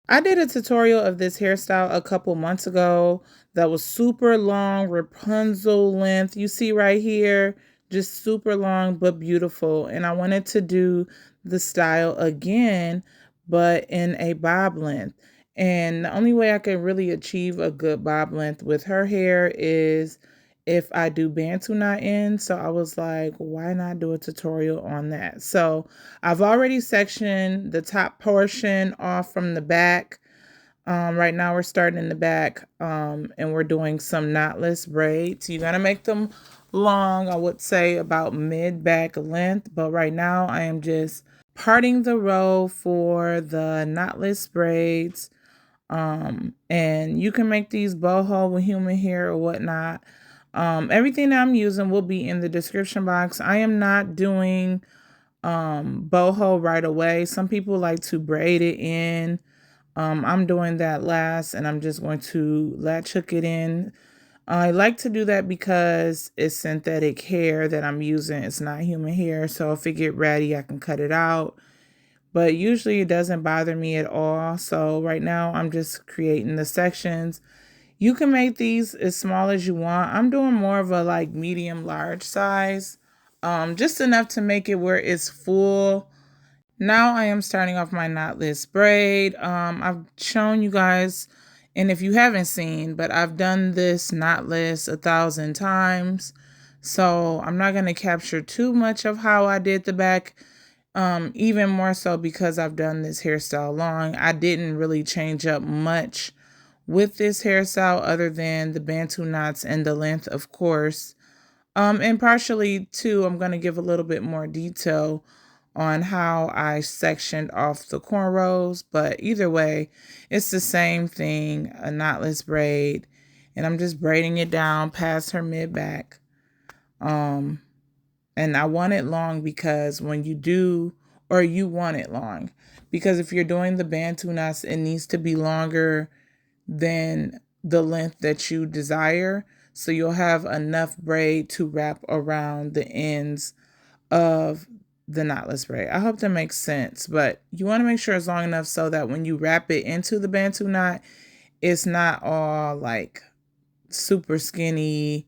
I did a tutorial of this hairstyle a couple months ago that was super long, Rapunzel length. You see right here, just super long but beautiful. And I wanted to do the style again, but in a bob length. And the only way I can really achieve a good bob length with her hair is if I do Bantu Knot in. So I was like, why not do a tutorial on that? So I've already sectioned the top portion off from the back. Right now we're starting in the back, and we're doing some knotless braids. You're gonna make them long, I would say about mid-back length, but right now I am just parting the row for the knotless braids. And you can make these boho with human hair or whatnot. Everything that I'm using will be in the description box. I am not doing boho right away. Some people like to braid it in. I'm doing that last, and I'm just going to latch hook it in. I like to do that because it's synthetic hair that I'm using. It's not human hair, so if it get ratty, I can cut it out. But usually it doesn't bother me at all. So right now I'm just creating the sections. You can make these as small as you want. I'm doing more of a like medium large size, just enough to make it where it's full. Now I am starting off my knotless braid. I've shown you guys, and if you haven't seen, but I've done this knotless 1,000 times. So I'm not going to capture too much of how I did the back. Even more so because I've done this hairstyle long. I didn't really change up much with this hairstyle other than the Bantu knots and the length, of course. And partially too, I'm going to give a little bit more detail on how I sectioned off the cornrows, but either way, it's the same thing, a knotless braid, and I'm just braiding it down past her mid back. And I want it long because when you do, or you want it long, because if you're doing the Bantu knots, it needs to be longer than the length that you desire. So you'll have enough braid to wrap around the ends of the knotless braid. I hope that makes sense, but you want to make sure it's long enough so that when you wrap it into the Bantu knot, it's not all like super skinny,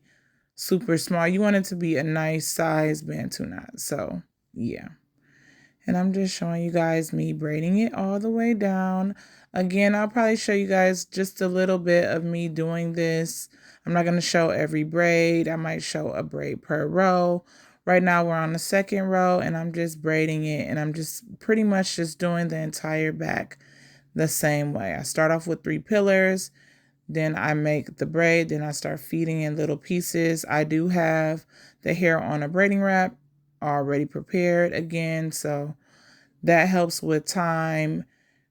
super small. You want it to be a nice size Bantu knot. So yeah. And I'm just showing you guys me braiding it all the way down. Again, I'll probably show you guys just a little bit of me doing this. I'm not going to show every braid. I might show a braid per row. Right now we're on the second row and I'm just braiding it, and I'm just pretty much just doing the entire back the same way. I start off with 3 pillars, then I make the braid, then I start feeding in little pieces. I do have the hair on a braiding wrap already prepared again, so that helps with time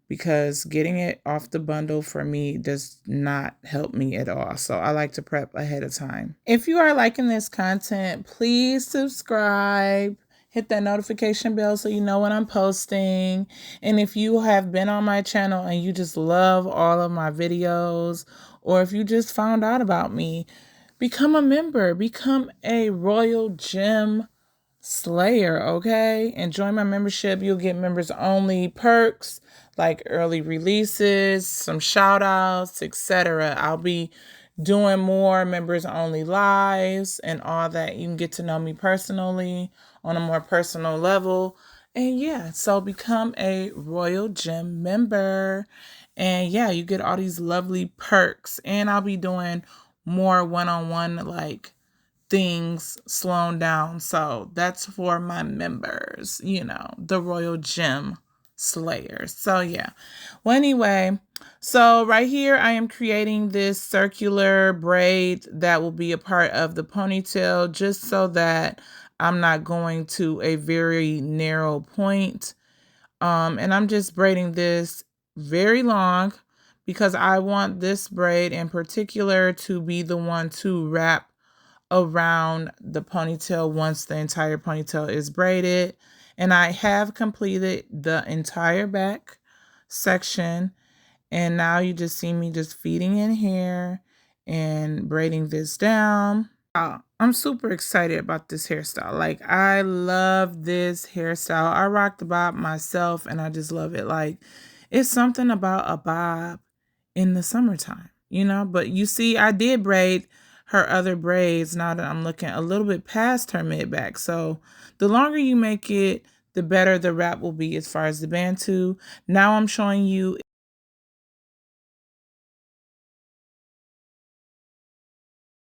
because getting it off the bundle for me does not help me at all. So I like to prep ahead of time. If you are liking this content, please subscribe. Hit that notification bell so you know when I'm posting. And if you have been on my channel and you just love all of my videos, or if you just found out about me, become a member. Become a Royal Gem Slayer, okay? And join my membership. You'll get members only perks like early releases, some shout outs, etc. I'll be doing more members only lives and all that. You can get to know me personally on a more personal level. And yeah, so become a Royal Gem member. And yeah, you get all these lovely perks. And I'll be doing more one-on-one like things slowed down. So that's for my members, you know, the Royal Gem Slayers. So yeah. Well, anyway, so right here I am creating this circular braid that will be a part of the ponytail, just so that I'm not going to a very narrow point. And I'm just braiding this very long because I want this braid in particular to be the one to wrap around the ponytail once the entire ponytail is braided. And I have completed the entire back section. And now you just see me just feeding in hair and braiding this down. I'm super excited about this hairstyle. Like, I love this hairstyle. I rock the bob myself and I just love it. Like, It's something about a bob in the summertime, you know? But you see, I did braid her other braids now that I'm looking a little bit past her mid back. So the longer you make it, the better the wrap will be as far as the Bantu. Now I'm showing you